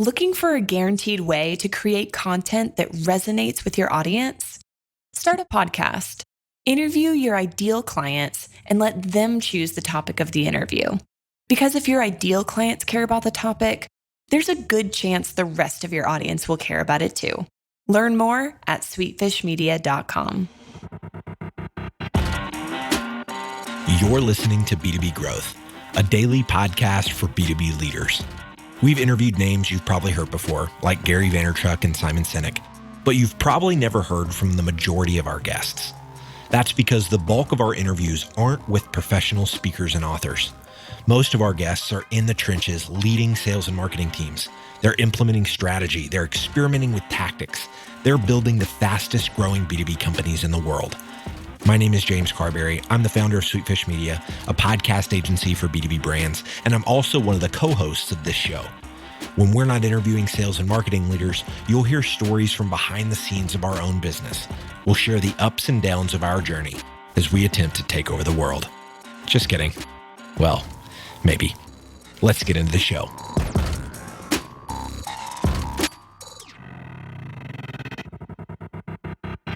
Looking for a guaranteed way to create content that resonates with your audience? Start a podcast. Interview your ideal clients and let them choose the topic of the interview. Because if your ideal clients care about the topic, there's a good chance the rest of your audience will care about it too. Learn more at sweetfishmedia.com. You're listening to B2B Growth, a daily podcast for B2B leaders. We've interviewed names you've probably heard before, like Gary Vaynerchuk and Simon Sinek, but you've probably never heard from the majority of our guests. That's because the bulk of our interviews aren't with professional speakers and authors. Most of our guests are in the trenches leading sales and marketing teams. They're implementing strategy. They're experimenting with tactics. They're building the fastest growing B2B companies in the world. My name is James Carberry. I'm the founder of Sweetfish Media, a podcast agency for B2B brands, and I'm also one of the co-hosts of this show. When we're not interviewing sales and marketing leaders, you'll hear stories from behind the scenes of our own business. We'll share the ups and downs of our journey as we attempt to take over the world. Just kidding. Well, maybe. Let's get into the show.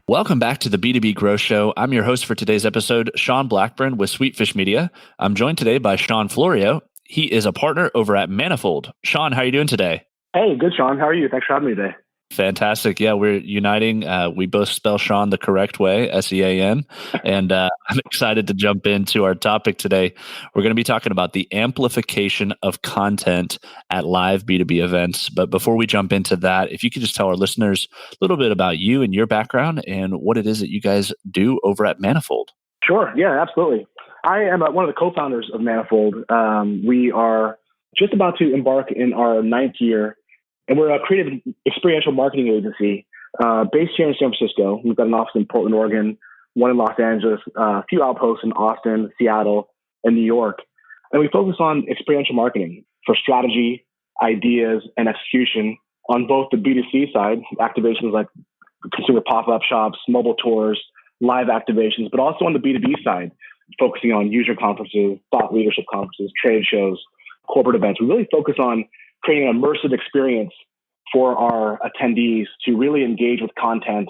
Welcome back to the B2B Growth Show. I'm your host for today's episode, Sean Blackburn with Sweetfish Media. I'm joined today by Sean Florio. He is a partner over at Manifold. Sean, how are you doing today? Hey, good, Sean. How are you? Thanks for having me today. Fantastic. Yeah, we're uniting. We both spell Sean the correct way, S-E-A-N. And I'm excited to jump into our topic today. We're going to be talking about the amplification of content at live B2B events. But before we jump into that, if you could just tell our listeners a little bit about you and your background and what it is that you guys do over at Manifold. Sure. Yeah, absolutely. I am one of the co-founders of Manifold. We are just about to embark in our 9th year. And we're a creative experiential marketing agency based here in San Francisco. We've got an office in Portland, Oregon, one in Los Angeles, a few outposts in Austin, Seattle, and New York. And we focus on experiential marketing for strategy, ideas, and execution on both the B2C side, activations like consumer pop-up shops, mobile tours, live activations, but also on the B2B side, focusing on user conferences, thought leadership conferences, trade shows, corporate events. We really focus on creating an immersive experience for our attendees to really engage with content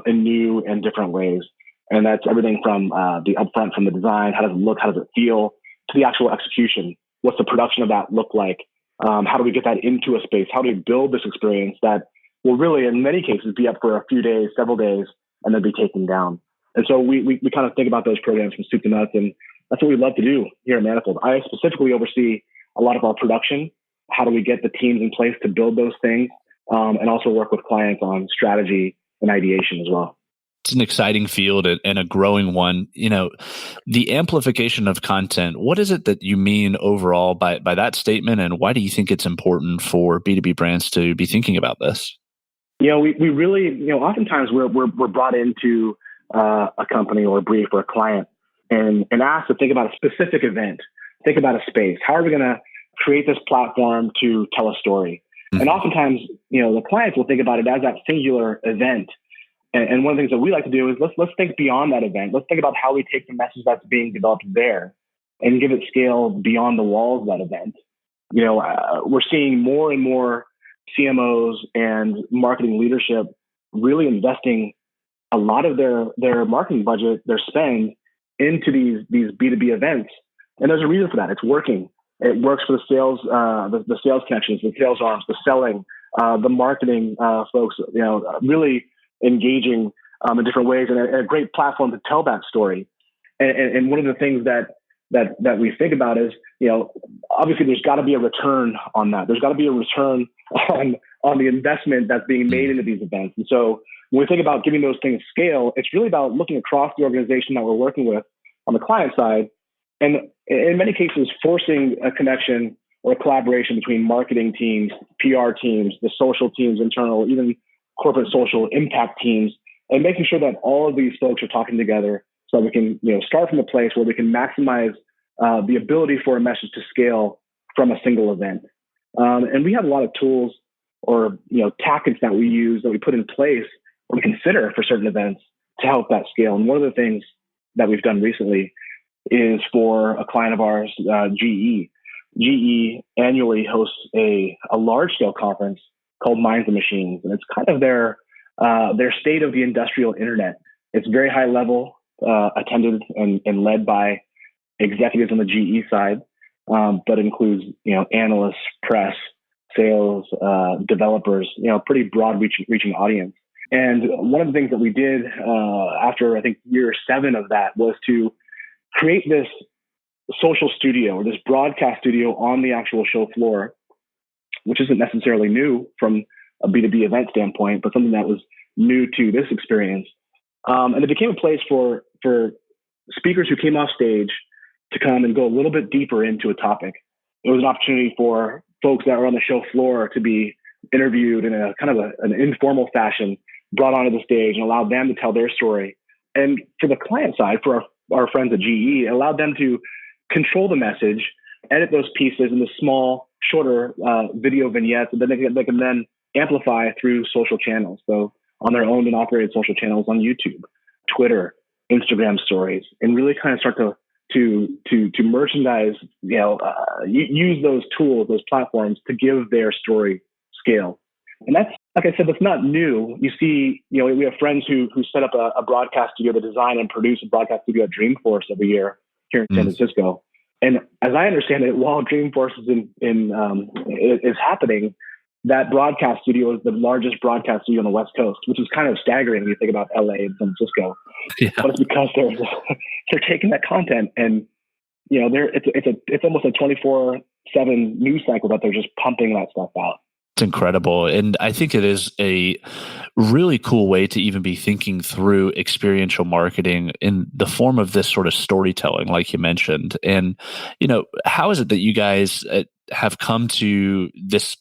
in new and different ways. And that's everything from the upfront, from the design, how does it look, how does it feel, to the actual execution. What's the production of that look like? How do we get that into a space? How do we build this experience that will really, in many cases, be up for a few days, several days, and then be taken down? And so we kind of think about those programs from soup to nuts, and that's what we love to do here at Manifold. I specifically oversee a lot of our production. How do we get the teams in place to build those things, and also work with clients on strategy and ideation as well? It's an exciting field and a growing one. You know, the amplification of content, what is it that you mean overall by that statement, and why do you think it's important for B2B brands to be thinking about this? You know, we really, oftentimes we're brought into a company or a brief or a client and asked to think about a specific event, think about a space. How are we going to create this platform to tell a story? Mm-hmm. And oftentimes, the clients will think about it as that singular event. And one of the things that we like to do is let's think beyond that event. Let's think about how we take the message that's being developed there and give it scale beyond the walls of that event. We're seeing more and more CMOs and marketing leadership really investing a lot of their marketing budget, their spend into these B2B events. And there's a reason for that. It's working. It works for the sales, the sales connections, the sales arms, the selling, the marketing folks, really engaging in different ways, and a great platform to tell that story. And one of the things that we think about is, obviously there's got to be a return on that. There's got to be a return on the investment that's being made into these events. And so when we think about giving those things scale, it's really about looking across the organization that we're working with on the client side, and in many cases, forcing a connection or a collaboration between marketing teams, PR teams, the social teams, internal, even corporate social impact teams, and making sure that all of these folks are talking together so that we can start from a place where we can maximize the ability for a message to scale from a single event. And we have a lot of tools or tactics that we use, that we put in place or we consider for certain events to help that scale. And one of the things that we've done recently is for a client of ours, GE. GE annually hosts a large scale conference called Minds and Machines, and it's kind of their state of the industrial internet. It's very high level, attended and led by executives on the GE side, but includes analysts, press, sales, developers, pretty broad reaching audience. And one of the things that we did after I think year 7 of that was to create this social studio or this broadcast studio on the actual show floor, which isn't necessarily new from a B2B event standpoint, but something that was new to this experience. And it became a place for speakers who came off stage to come and go a little bit deeper into a topic. It was an opportunity for folks that were on the show floor to be interviewed in a kind of an informal fashion, brought onto the stage and allowed them to tell their story. And for the client side, for our friends at GE, it allowed them to control the message, edit those pieces into small, shorter video vignettes, and then they can then amplify through social channels. So on their owned and operated social channels on YouTube, Twitter, Instagram stories, and really kind of start to merchandise, use those tools, those platforms to give their story scale. And that's, like I said, that's not new. You see, we have friends who set up a broadcast studio to design and produce a broadcast studio at Dreamforce every year here in San Francisco. And as I understand it, while Dreamforce is happening, that broadcast studio is the largest broadcast studio on the West Coast, which is kind of staggering when you think about LA and San Francisco. Yeah. But it's because they're taking that content and it's almost a 24/7 news cycle that they're just pumping that stuff out. It's incredible. And I think it is a really cool way to even be thinking through experiential marketing in the form of this sort of storytelling, like you mentioned. And, how is it that you guys have come to this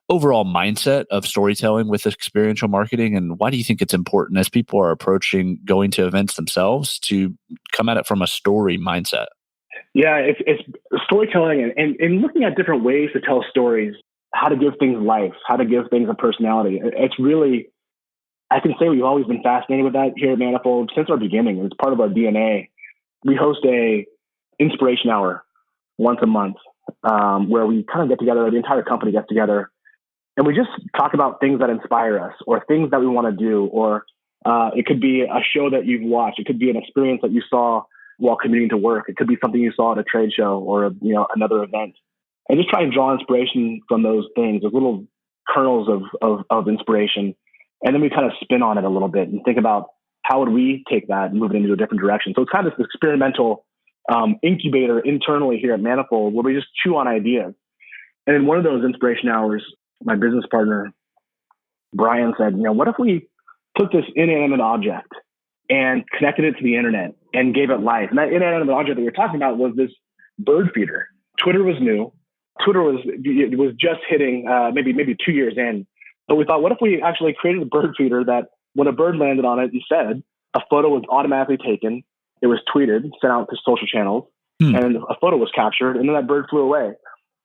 overall mindset of storytelling with experiential marketing? And why do you think it's important as people are approaching going to events themselves to come at it from a story mindset? Yeah, it's storytelling and looking at different ways to tell stories. How to give things life, how to give things a personality. It's really, I can say we've always been fascinated with that here at Manifold since our beginning. It's part of our DNA. We host a inspiration hour once a month where we kind of get together, the entire company gets together, and we just talk about things that inspire us or things that we want to do. Or it could be a show that you've watched. It could be an experience that you saw while commuting to work. It could be something you saw at a trade show or another event. And just try and draw inspiration from those things, those little kernels of inspiration. And then we kind of spin on it a little bit and think about how would we take that and move it into a different direction. So it's kind of this experimental incubator internally here at Manifold where we just chew on ideas. And in one of those inspiration hours, my business partner, Brian, said, what if we took this inanimate object and connected it to the internet and gave it life? And that inanimate object that we were talking about was this bird feeder. Twitter was new. Twitter was just hitting maybe 2 years in. So we thought, what if we actually created a bird feeder that when a bird landed on it, instead, a photo was automatically taken, it was tweeted, sent out to social channels, and a photo was captured, and then that bird flew away.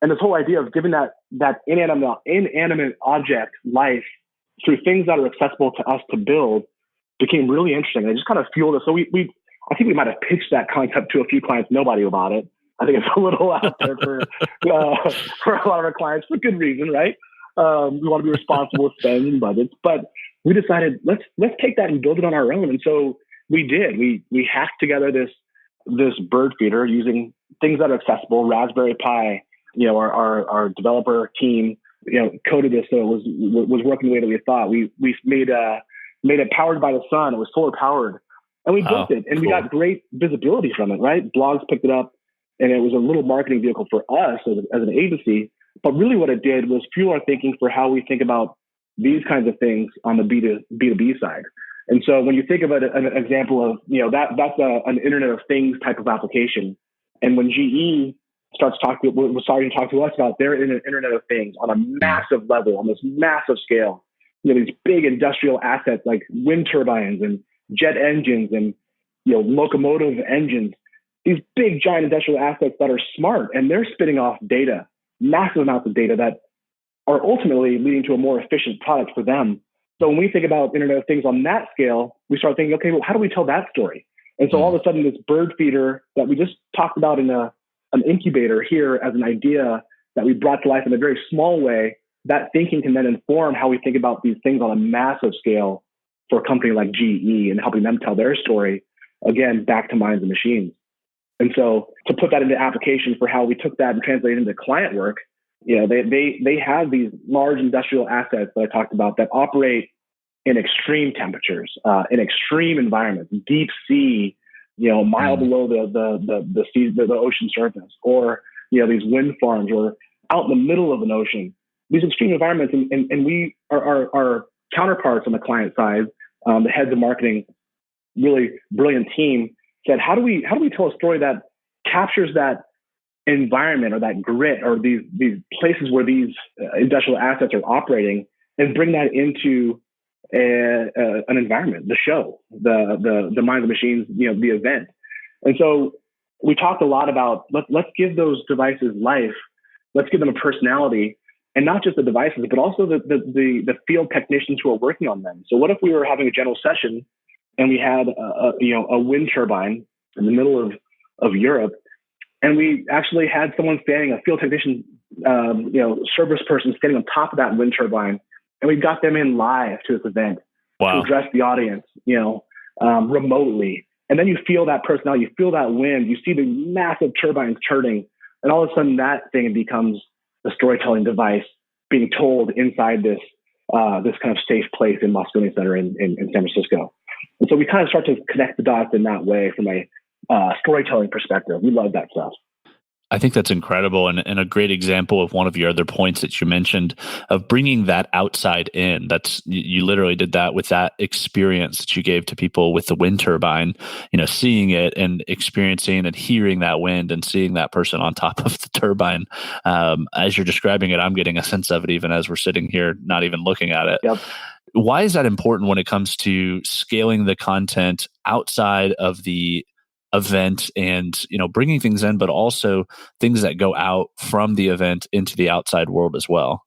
And this whole idea of giving that inanimate object life through things that are accessible to us to build became really interesting. And it just kind of fueled us. So I think we might have pitched that concept to a few clients, nobody about it. I think it's a little out there for a lot of our clients for good reason, right? We want to be responsible with spend and budgets, but we decided let's take that and build it on our own. And so we did. We hacked together this bird feeder using things that are accessible. Raspberry Pi, our developer team, coded this so it was working the way that we thought. We made it powered by the sun. It was solar powered, and we built it, and cool. We got great visibility from it. Right, blogs picked it up. And it was a little marketing vehicle for us as an agency. But really what it did was fuel our thinking for how we think about these kinds of things on the B2B side. And so when you think of an example of, that's an Internet of Things type of application. And when GE was starting to talk to us about their Internet of Things on a massive level, on this massive scale, these big industrial assets like wind turbines and jet engines and, locomotive engines, these big, giant industrial assets that are smart, and they're spitting off data, massive amounts of data that are ultimately leading to a more efficient product for them. So when we think about Internet of Things on that scale, we start thinking, okay, well, how do we tell that story? And so all of a sudden, this bird feeder that we just talked about in a an incubator here as an idea that we brought to life in a very small way, that thinking can then inform how we think about these things on a massive scale for a company like GE and helping them tell their story, again, back to minds and machines. And so to put that into application for how we took that and translated into client work, they have these large industrial assets that I talked about that operate in extreme temperatures, in extreme environments, deep sea, a mile below the sea, the ocean surface, or these wind farms, or out in the middle of an ocean. These extreme environments, and we our counterparts on the client side, the heads of marketing, really brilliant team, said, how do we tell a story that captures that environment or that grit or these places where these industrial assets are operating, and bring that into an environment, the show, the minds and machines, the event. And so we talked a lot about let's give those devices life, let's give them a personality, and not just the devices, but also the field technicians who are working on them. So what if we were having a general session and we had a wind turbine in the middle of Europe, and we actually had someone standing, a field technician, service person standing on top of that wind turbine, and we got them in live to this event to address the audience, remotely. And then you feel that personality, you feel that wind, you see the massive turbines turning, and all of a sudden that thing becomes the storytelling device being told inside this kind of safe place in Moscone Center in San Francisco. And so we kind of start to connect the dots in that way from a storytelling perspective. We love that stuff. I think that's incredible, and a great example of one of your other points that you mentioned of bringing that outside in. That's you literally did that with that experience that you gave to people with the wind turbine, seeing it and experiencing and hearing that wind and seeing that person on top of the turbine. As you're describing it, I'm getting a sense of it even as we're sitting here, not even looking at it. Yep. Why is that important when it comes to scaling the content outside of the event and bringing things in, but also things that go out from the event into the outside world as well?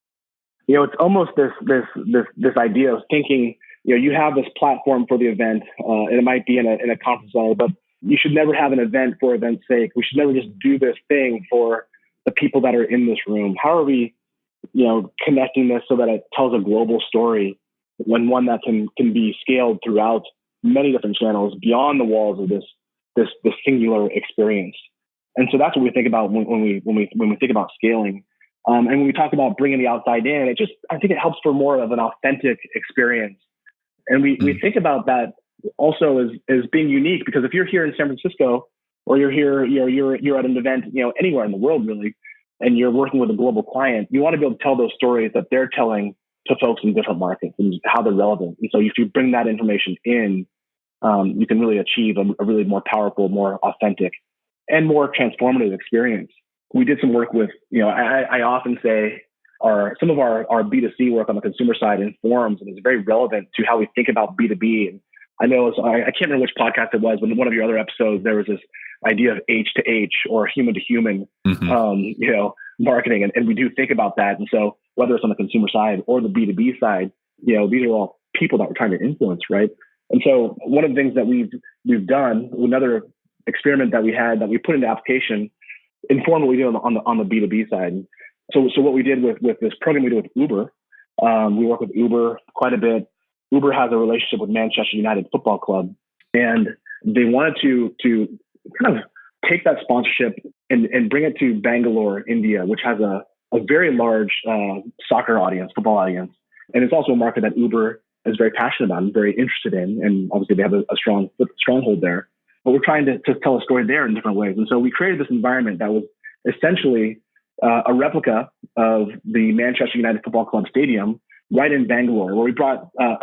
It's almost this idea of thinking, you have this platform for the event, and it might be in a conference center, but you should never have an event for event's sake. We should never just do this thing for the people that are in this room. How are we, connecting this so that it tells a global story, when one that can be scaled throughout many different channels beyond the walls of this singular experience? And so that's what we think about when we think about scaling. And when we talk about bringing the outside in, I think it helps for more of an authentic experience. And we think about that also as being unique, because if you're here in San Francisco, or you're here, you're at an event, anywhere in the world really, and you're working with a global client, you want to be able to tell those stories that they're telling to folks in different markets and how they're relevant. And so if you bring that information in, you can really achieve a really more powerful, more authentic, and more transformative experience. We did some work with, I often say some of our B2C work on the consumer side informs and is very relevant to how we think about B2B. And I know I can't remember which podcast it was, but in one of your other episodes, there was this idea of H to H, or human to human, marketing. And we do think about that. And so whether it's on the consumer side or the B2B side, these are all people that we're trying to influence, right? And so one of the things that we've done, another experiment that we had that we put into application, informed what we do on the B2B side. So what we did with this program we did with Uber, we work with Uber quite a bit. Uber has a relationship with Manchester United Football Club, and they wanted to kind of take that sponsorship and bring it to Bangalore, India, which has a very large soccer audience, football audience. And it's also a market that Uber is very passionate about and very interested in. And obviously they have a strong stronghold there. But we're trying to tell a story there in different ways. And so we created this environment that was essentially a replica of the Manchester United Football Club stadium right in Bangalore, where we brought a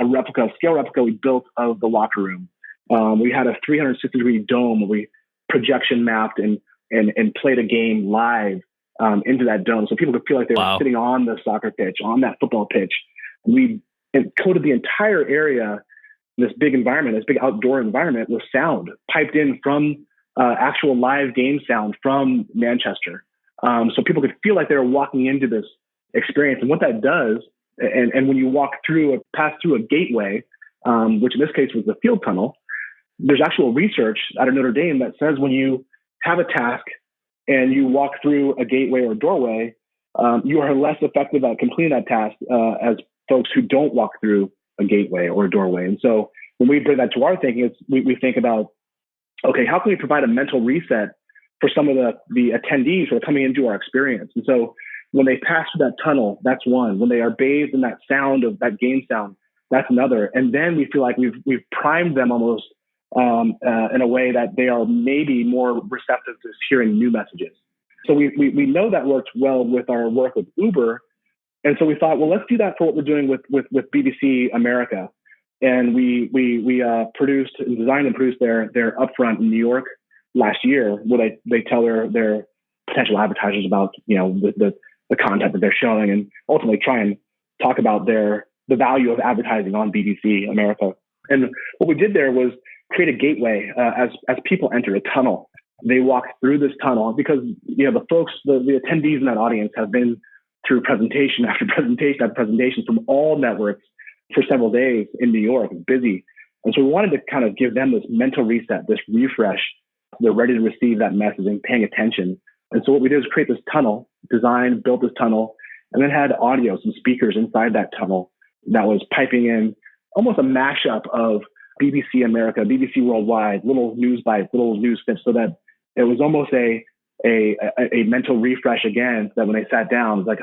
scale replica we built of the locker room. We had a 360-degree dome where we projection mapped and played a game live into that dome, so people could feel like they were sitting on the soccer pitch, on that football pitch. We encoded the entire area, this big environment, this big outdoor environment, with sound piped in from actual live game sound from Manchester. So people could feel like they were walking into this experience. And what that does, and when you pass through a gateway, which in this case was the field tunnel, there's actual research out of Notre Dame that says when you have a task and you walk through a gateway or doorway, you are less effective at completing that task as folks who don't walk through a gateway or a doorway. And so when we bring that to our thinking, we think about, okay, how can we provide a mental reset for some of the attendees who are coming into our experience? And so when they pass through that tunnel, that's one. When they are bathed in that sound of that game sound, that's another. And then we feel like we've primed them almost in a way that they are maybe more receptive to hearing new messages. So we know that worked well with our work with Uber. And so we thought, well, let's do that for what we're doing with BBC America. And we produced, designed and produced their upfront in New York last year, where they tell their potential advertisers about, the content that they're showing, and ultimately try and talk about the value of advertising on BBC America. And what we did there was create a gateway as people enter a tunnel. They walk through this tunnel because the folks, the attendees in that audience have been through presentation after presentation after presentation from all networks for several days in New York. It's busy. And so we wanted to kind of give them this mental reset, this refresh. They're ready to receive that message and paying attention. And so what we did is create this tunnel, built this tunnel, and then had audio, some speakers inside that tunnel that was piping in almost a mashup of BBC America, BBC Worldwide, little news bites, little news snips, so that it was almost a mental refresh again, so that when they sat down, it was like,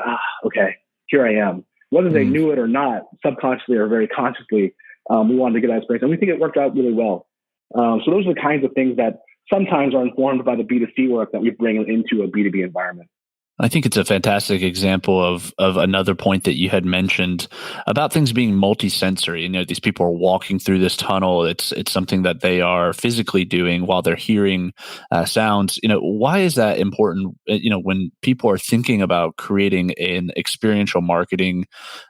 okay, here I am. Whether they knew it or not, subconsciously or very consciously, we wanted to get that experience. And we think it worked out really well. So those are the kinds of things that sometimes are informed by the B2C work that we bring into a B2B environment. I think it's a fantastic example of another point that you had mentioned about things being multisensory. These people are walking through this tunnel. It's something that they are physically doing while they're hearing sounds. Why is that important? When people are thinking about creating an experiential marketing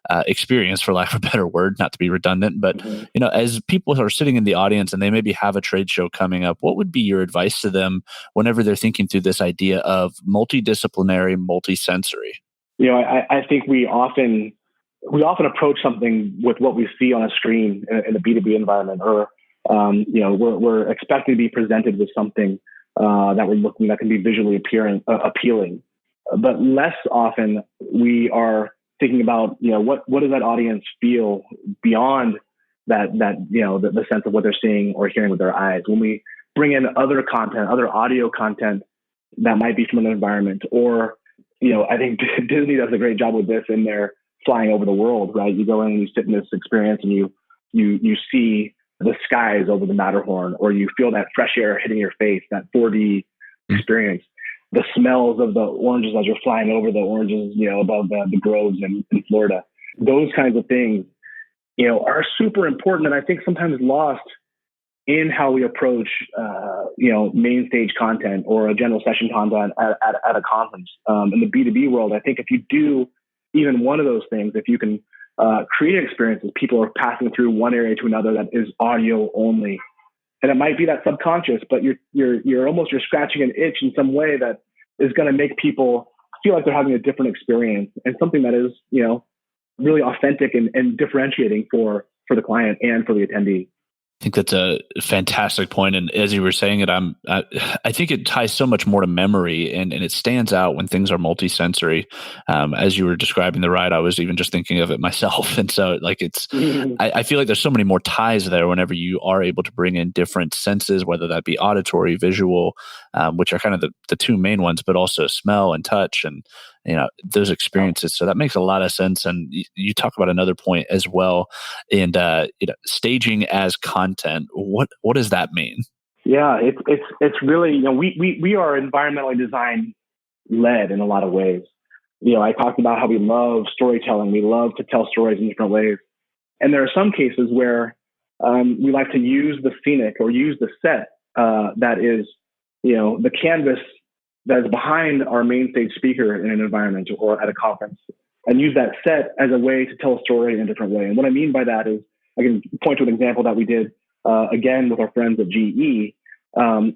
experience, for lack of a better word, not to be redundant, but as people are sitting in the audience and they maybe have a trade show coming up, what would be your advice to them whenever they're thinking through this idea of multidisciplinary, multi-sensory? I think we often approach something with what we see on a screen in a B2B environment, or we're expecting to be presented with something that we're looking that can be visually appealing, but less often we are thinking about what does that audience feel beyond that the sense of what they're seeing or hearing with their eyes. When we bring in other content, other audio content that might be from an environment, or I think Disney does a great job with this in their Flying Over the World, right? You go in and you sit in this experience and you see the skies over the Matterhorn, or you feel that fresh air hitting your face, that 4D experience, the smells of the oranges as you're flying over the oranges, above the groves in Florida. Those kinds of things, are super important, and I think sometimes lost in how we approach, main stage content or a general session content at a conference. In the B2B world, I think if you do even one of those things, if you can create experiences, people are passing through one area to another that is audio only, and it might be that subconscious, but you're scratching an itch in some way that is going to make people feel like they're having a different experience, and something that is, really authentic and differentiating for the client and for the attendee. I think that's a fantastic point. And as you were saying it, I think it ties so much more to memory, and it stands out when things are multisensory. As you were describing the ride, I was even just thinking of it myself. And so I feel like there's so many more ties there whenever you are able to bring in different senses, whether that be auditory, visual, which are kind of the two main ones, but also smell and touch and, those experiences. So that makes a lot of sense. And you talk about another point as well. And, staging as content, what does that mean? Yeah, it's really, we are environmentally design led in a lot of ways. I talked about how we love storytelling. We love to tell stories in different ways. And there are some cases where we like to use the scenic or use the set that is, the canvas that is behind our main stage speaker in an environment or at a conference, and use that set as a way to tell a story in a different way. And what I mean by that is, I can point to an example that we did again with our friends at GE,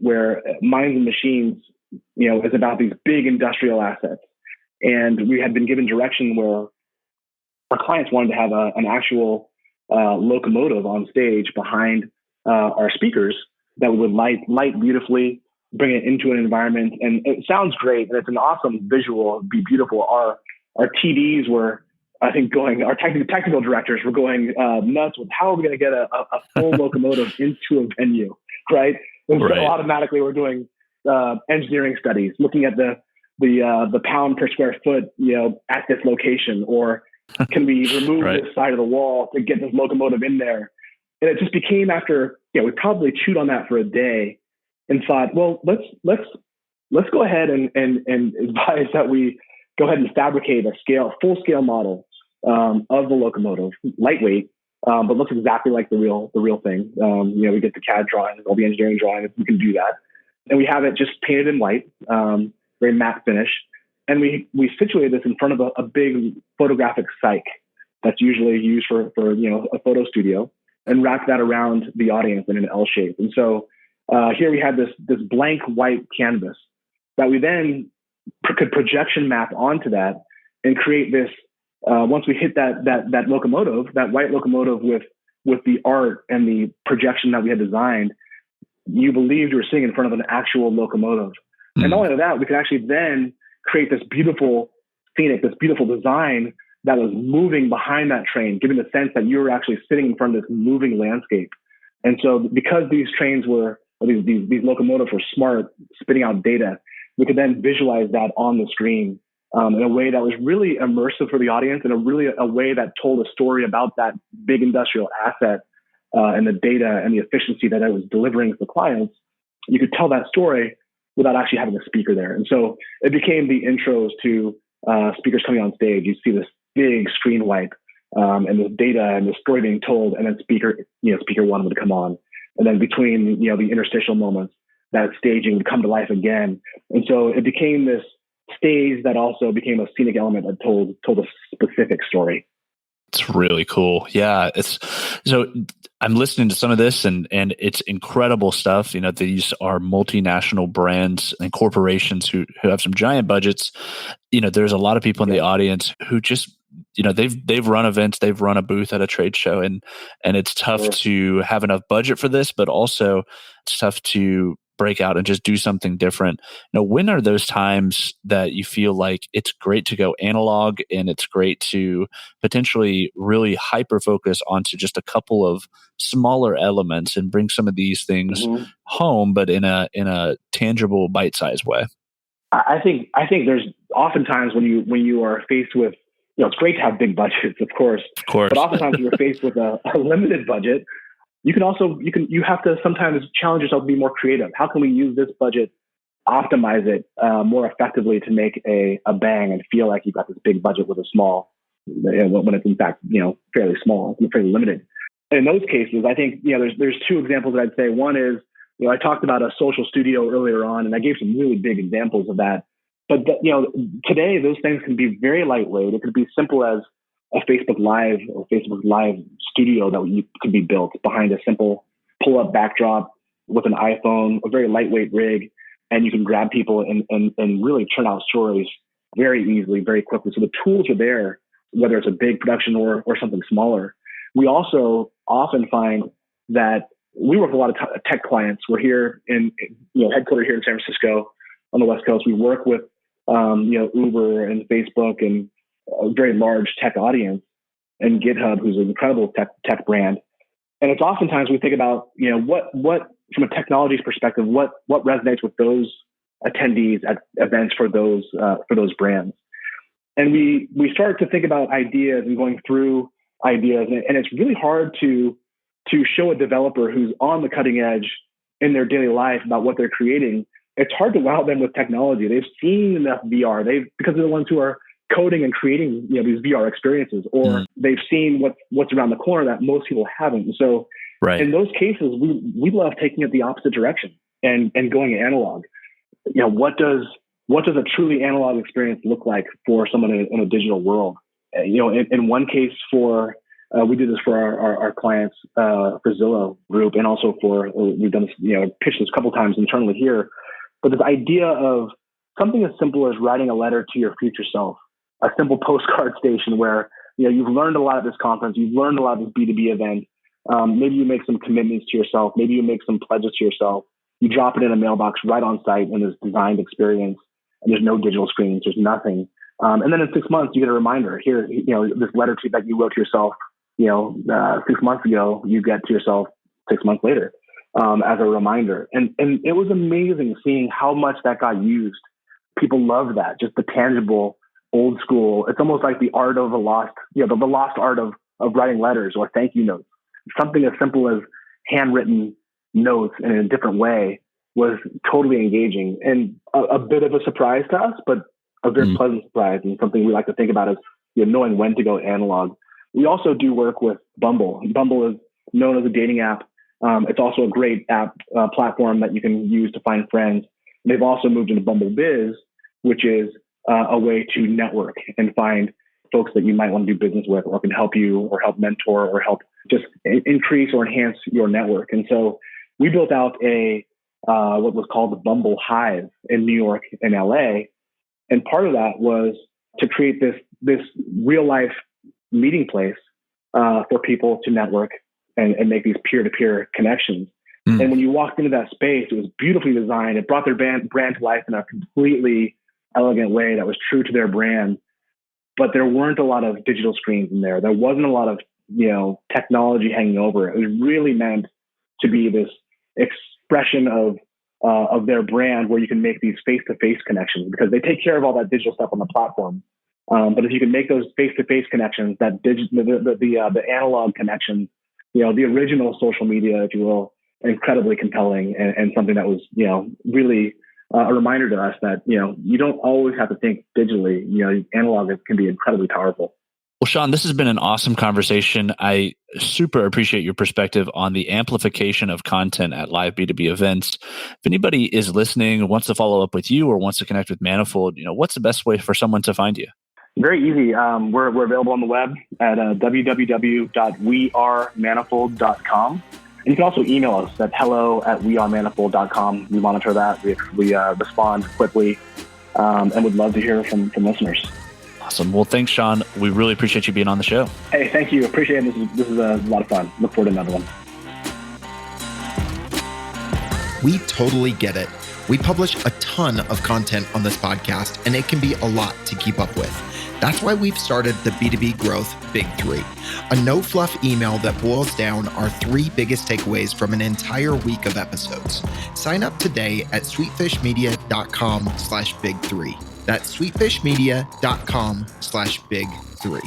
where Minds and Machines, is about these big industrial assets. And we had been given direction where our clients wanted to have an actual locomotive on stage behind our speakers that would light beautifully, bring it into an environment. And it sounds great, and it's an awesome visual. It'd be beautiful. Our TDs were, I think, our technical directors were going nuts with how are we going to get a full locomotive into a venue, right? And so automatically we're doing engineering studies, looking at the pound per square foot, at this location, or can we remove this side of the wall to get this locomotive in there? And it just became after, we probably chewed on that for a day and thought, well, let's go ahead and advise that we go ahead and fabricate a full scale model of the locomotive, lightweight, but looks exactly like the real thing. We get the CAD drawings, all the engineering drawings, we can do that. And we have it just painted in white, very matte finish. And we situated this in front of a big photographic cyc that's usually used for a photo studio, and wrap that around the audience in an L shape. And so here we had this blank white canvas that we then could projection map onto that and create this. Once we hit that locomotive, that white locomotive with the art and the projection that we had designed, you believed you were sitting in front of an actual locomotive. And not only that, we could actually then create this beautiful scenic, this beautiful design that was moving behind that train, giving the sense that you were actually sitting in front of this moving landscape. And so because these locomotives were smart, spitting out data, we could then visualize that on the screen in a way that was really immersive for the audience, and a way that told a story about that big industrial asset and the data and the efficiency that I was delivering to the clients. You could tell that story without actually having a speaker there. And so it became the intros to speakers coming on stage. You see this big screen wipe and this data and the story being told, and then speaker one would come on. And then between, the interstitial moments, that staging would come to life again. And so it became this stage that also became a scenic element that told a specific story. It's really cool. Yeah. So I'm listening to some of this and it's incredible stuff. These are multinational brands and corporations who have some giant budgets. There's a lot of people in the audience who just, they've run events, they've run a booth at a trade show, and it's tough to have enough budget for this, but also it's tough to break out and just do something different. When are those times that you feel like it's great to go analog, and it's great to potentially really hyper focus onto just a couple of smaller elements and bring some of these things home, but in a tangible, bite-sized way? I think there's oftentimes when you are faced with, it's great to have big budgets, of course, but oftentimes when you're faced with a limited budget, you have to sometimes challenge yourself to be more creative. How can we use this budget, optimize it more effectively to make a bang and feel like you've got this big budget with a small, when it's in fact, fairly small, fairly limited. In those cases, I think, there's two examples that I'd say. One is, I talked about a social studio earlier on, and I gave some really big examples of that. But, today those things can be very lightweight. It could be simple as a Facebook Live or Facebook Live studio that could be built behind a simple pull-up backdrop with an iPhone, a very lightweight rig, and you can grab people and really churn out stories very easily, very quickly. So the tools are there, whether it's a big production or something smaller. We also often find that we work with a lot of tech clients. We're here headquartered here in San Francisco on the West Coast. We work with Uber and Facebook and a very large tech audience, and GitHub, who's an incredible tech brand. And it's oftentimes we think about, what from a technology perspective, what resonates with those attendees at events for those brands. And we start to think about ideas and going through ideas, and it's really hard to show a developer who's on the cutting edge in their daily life about what they're creating. It's hard to wow them with technology. They've seen enough VR. Because they're the ones who are coding and creating, these VR experiences, or they've seen what's around the corner that most people haven't. And so in those cases, we love taking it the opposite direction and going analog. What does a truly analog experience look like for someone in a digital world? In one case we do this for our clients, for Zillow Group, and also we've done this, pitched this a couple times internally here. But this idea of something as simple as writing a letter to your future self, a simple postcard station where, you've learned a lot at this conference, you've learned a lot at this B2B event. Maybe you make some commitments to yourself. Maybe you make some pledges to yourself. You drop it in a mailbox right on site in this designed experience, and there's no digital screens, there's nothing. And then in 6 months, you get a reminder here, this letter that you wrote to yourself, 6 months ago, you get to yourself 6 months later, as a reminder. And it was amazing seeing how much that got used. People love that, just the tangible, old school. It's almost like the art of the lost art of writing letters or thank you notes. Something as simple as handwritten notes in a different way was totally engaging and a bit of a surprise to us, but a very pleasant surprise, and something we like to think about as knowing when to go analog. We also do work with Bumble. Bumble is known as a dating app. It's also a great app platform that you can use to find friends. They've also moved into Bumble Biz, which is a way to network and find folks that you might want to do business with, or can help you, or help mentor, or help just increase or enhance your network. And so we built out what was called the Bumble Hive in New York and LA. And part of that was to create this real life meeting place for people to network and make these peer-to-peer connections. And when you walked into that space, it was beautifully designed. It brought their brand to life in a completely elegant way that was true to their brand. But there weren't a lot of digital screens in there. There wasn't a lot of technology hanging over it. It was really meant to be this expression of their brand, where you can make these face-to-face connections, because they take care of all that digital stuff on the platform. But if you can make those face-to-face connections, that the analog connections, the original social media, if you will, incredibly compelling, and something that was really a reminder to us that you don't always have to think digitally. Analog can be incredibly powerful. Well, Sean, this has been an awesome conversation. I super appreciate your perspective on the amplification of content at live B2B events. If anybody is listening, wants to follow up with you, or wants to connect with Manifold, what's the best way for someone to find you? Very easy. We're available on the web at www.wearemanifold.com. And you can also email us at hello@wearemanifold.com. We monitor that. We respond quickly, and would love to hear from listeners. Awesome. Well, thanks, Sean. We really appreciate you being on the show. Hey, thank you. Appreciate it. This is a lot of fun. Look forward to another one. We totally get it. We publish a ton of content on this podcast, and it can be a lot to keep up with. That's why we've started the B2B Growth Big Three, a no-fluff email that boils down our 3 biggest takeaways from an entire week of episodes. Sign up today at sweetfishmedia.com/big3. That's sweetfishmedia.com/big3.